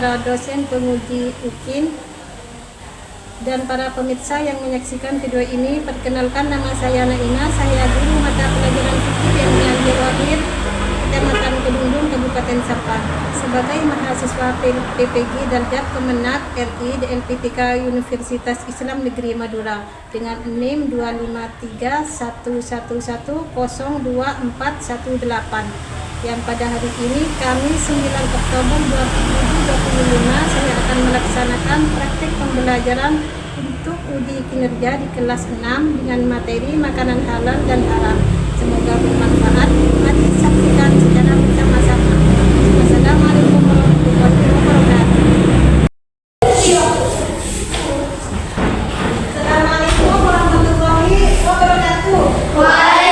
para dosen penguji UKIN, dan para pemirsa yang menyaksikan video ini. Perkenalkan, nama saya Naina, saya guru mata pelajaran fikih yang Al Wahid, Kecamatan Kedungdung, Kabupaten Sampang. Sebagai mahasiswa PPG Darjat Kemenak RI di LPTK Universitas Islam Negeri Madura dengan NIM 25311102418, yang pada hari ini Kamis 9 Oktober 2025 saya akan melaksanakan praktik pembelajaran untuk uji kinerja di kelas 6 dengan materi makanan halal dan haram. Semoga bermanfaat. Mari saksikan secara bersama-sama. Wassalamualaikum warahmatullahi wabarakatuh. Assalamualaikum warahmatullahi wabarakatuh. Alhamdulillah.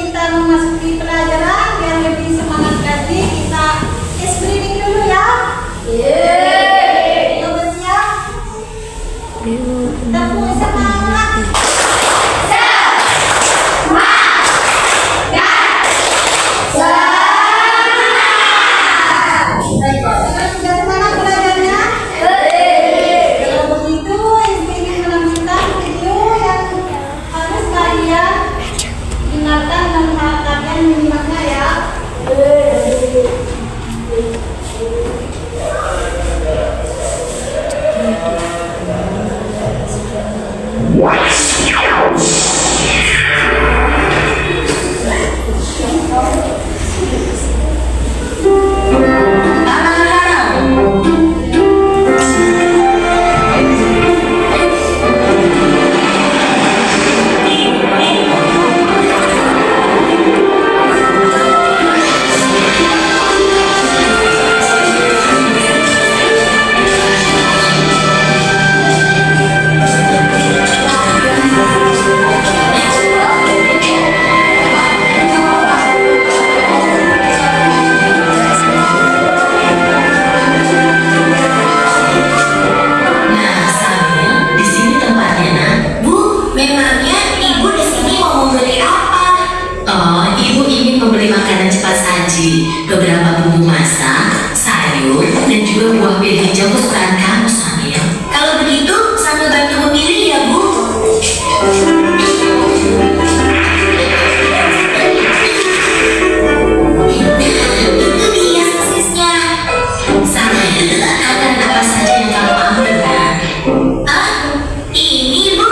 kita memasuki pelajaran biar lebih semangat lagi, kita screening dulu ya. Coba siap. Tepuk semangat. Beberapa bumbu masak, sayur, dan juga buah pil hijau kesukaan kamu, Samil. Kalau begitu, sambil bantu memilih ya, Bu. Itu dia sosisnya. Samil, akan apa saja yang kamu ambil, kan? Ini, Bu.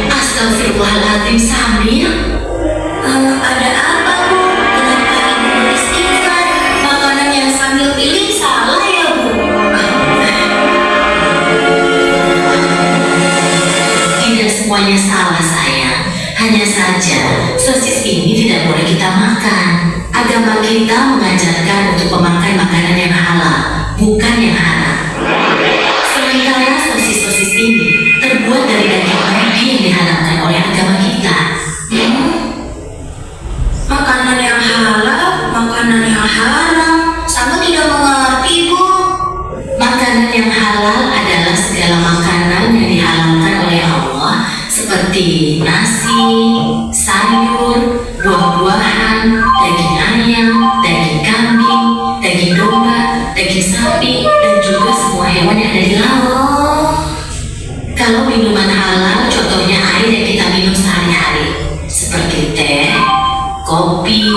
Astagfirullahaladzim, Samil. Ada apa, Bu? Pilih salah ya, Bu. Tidak semuanya salah, sayang. Hanya saja sosis ini tidak boleh kita makan. Agama kita mengajarkan untuk memakai makanan yang halal, bukan yang haram. Sementara sosis-sosis ini terbuat dari daging babi yang diharamkan oleh agama kita. Makanan yang halal, makanan yang haram. Sama tidak mengerti, Bu. Makanan yang halal adalah segala makanan yang dihalalkan oleh Allah, seperti nasi, sayur, buah-buahan, daging ayam, daging kambing, daging domba, daging sapi, dan juga semua hewan yang ada di laut. Kalau minuman halal, contohnya air yang kita minum sehari-hari, seperti teh, kopi,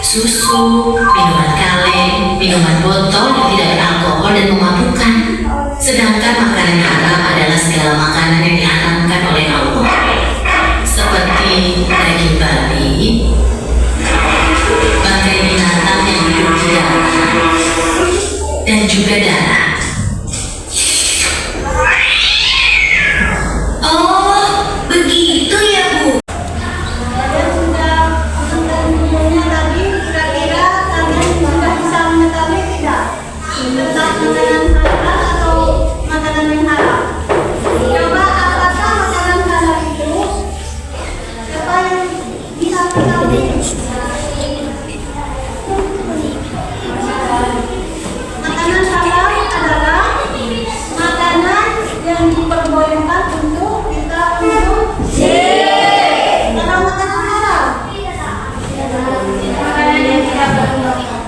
susu, minuman kaleng, minuman botol yang tidak beralkohol dan memabukkan. Sedangkan makanan haram adalah segala makanan yang diharamkan oleh Allah, seperti daging babi, bangkai binatang yang hidup di darat, dan juga darah. Oh, begitu ya, Bu. Makanan halal adalah makanan yang diperbolehkan untuk kita konsumsi. Kalau makanan halal, makanan yang tidak berbolehkan,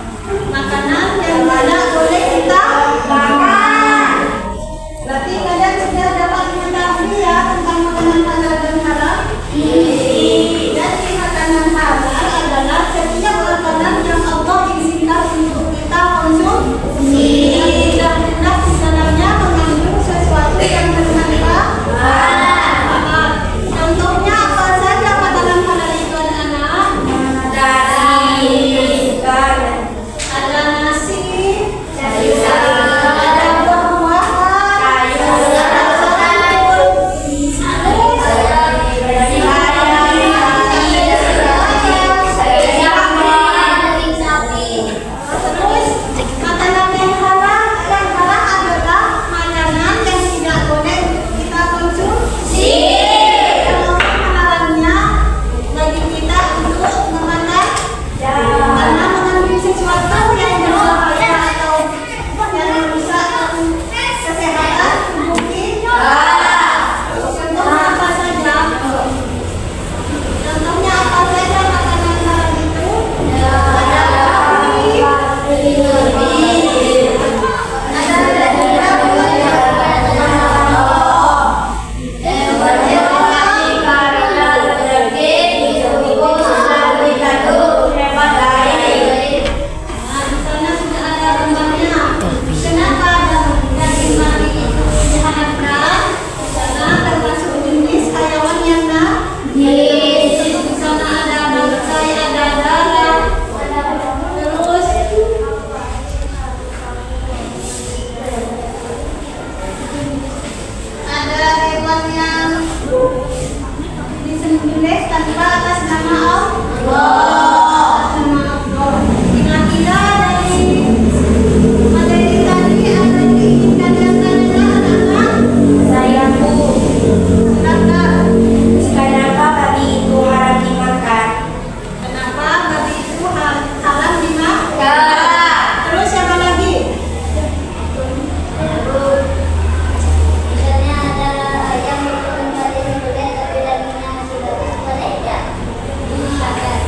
makanan yang tidak boleh kita makan. Berarti kalian sudah dapat mengetahui ya tentang makanan halal dan haram. Jadi makanan halal adalah Kira-kira dari materi tadi ada yang diinginkan yang tanyakan anak-anak? Saya Bu, Silakan. kenapa babi itu haram dimakan? Kenapa babi itu halal dimakan? Ya. Terus siapa lagi? Misalnya ada ayam yang boleh tapi dagingnya masih bagus, boleh ya? Dimakan.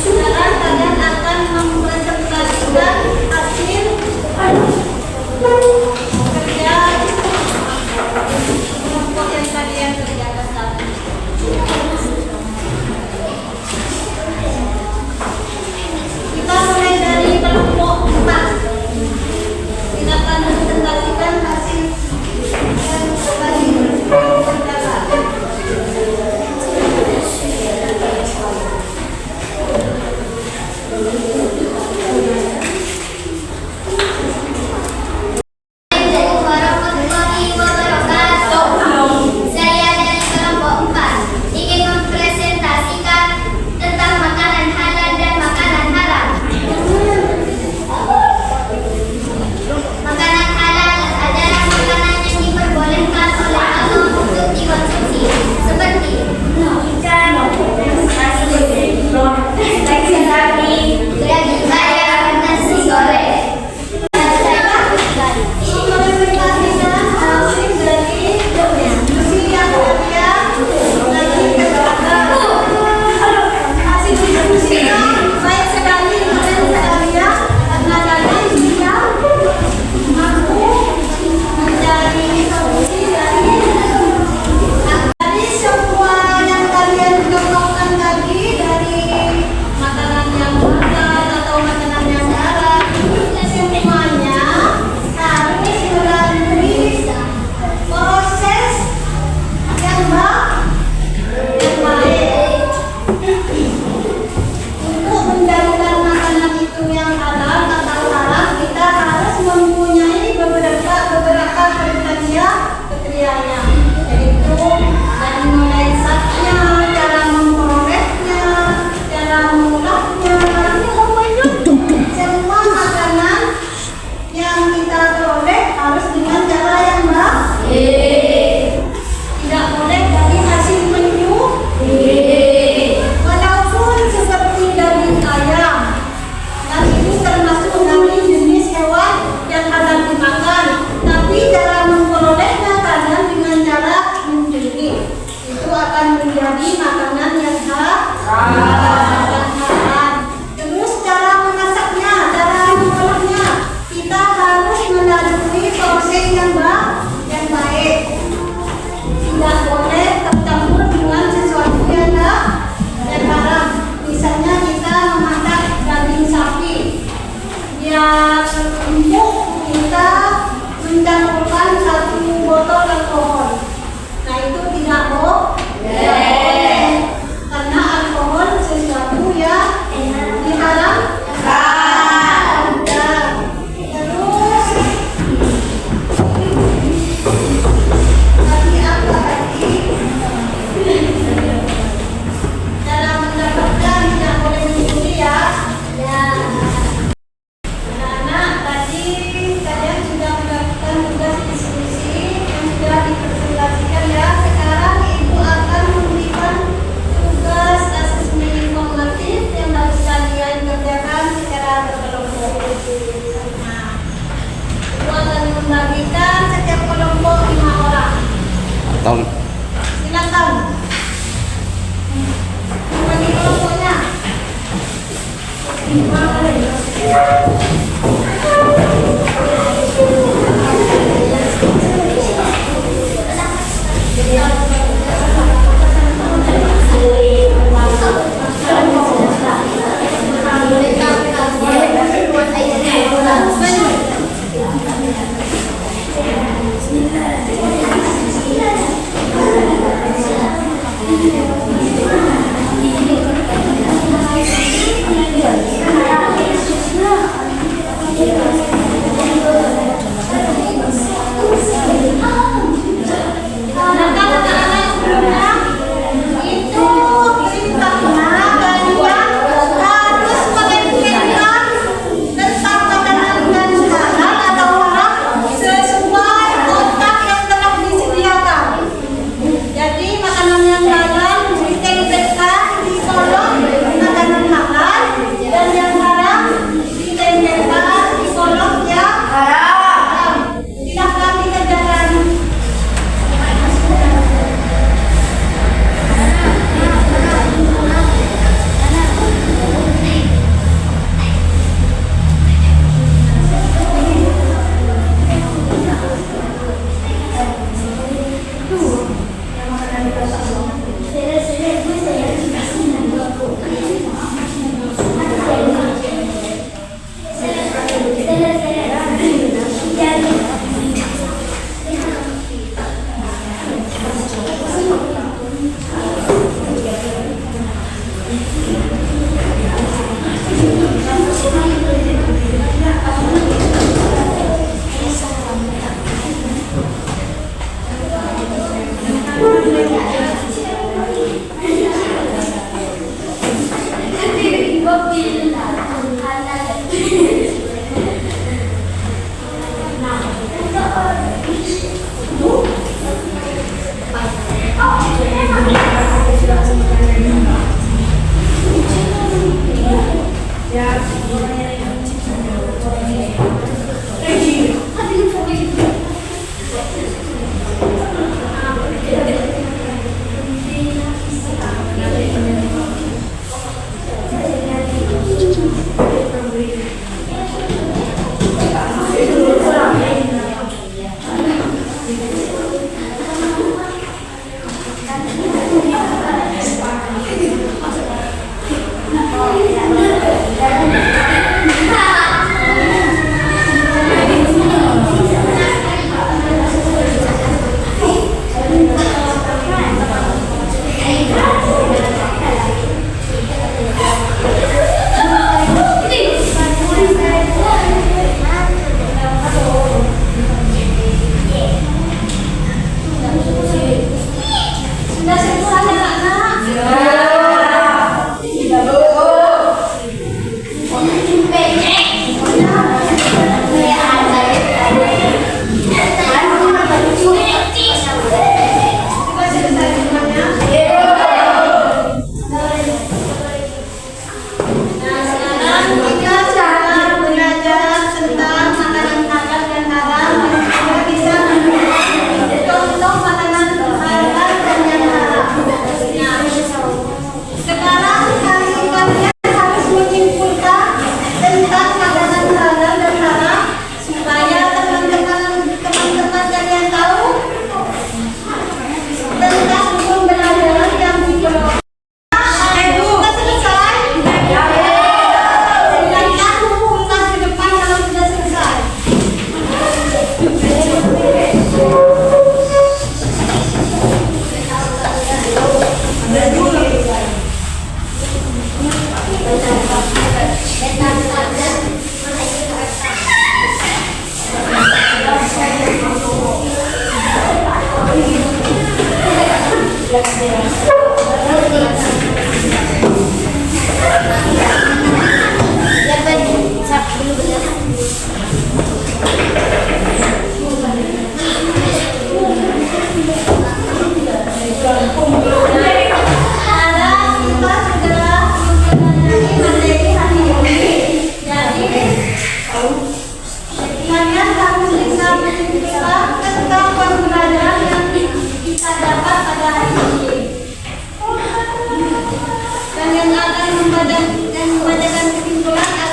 Sekarang kalian akan mempresentasikan hasil kerja kelompok yang kalian kerjakan tadi. Kita mulai dari kelompok 4. Kita akan presentasikan hasil yang tadi kerjakan. Assalamualaikum warahmatullahi wabarakatuh. Saya dari kelompok 4 ingin mempresentasikan tentang makanan halal dan makanan haram. Makanan halal adalah makanan yang diperbolehkan oleh Allah untuk dikonsumsi, seperti ikan, daging sapi, daging ayam, nasi goreng. Tahun. Silakan. Bagi kelompoknya. Kalian harus bisa menentukan tentang pembelajaran yang kita dapat pada hari ini. Dan yang akan membacakan kesimpulan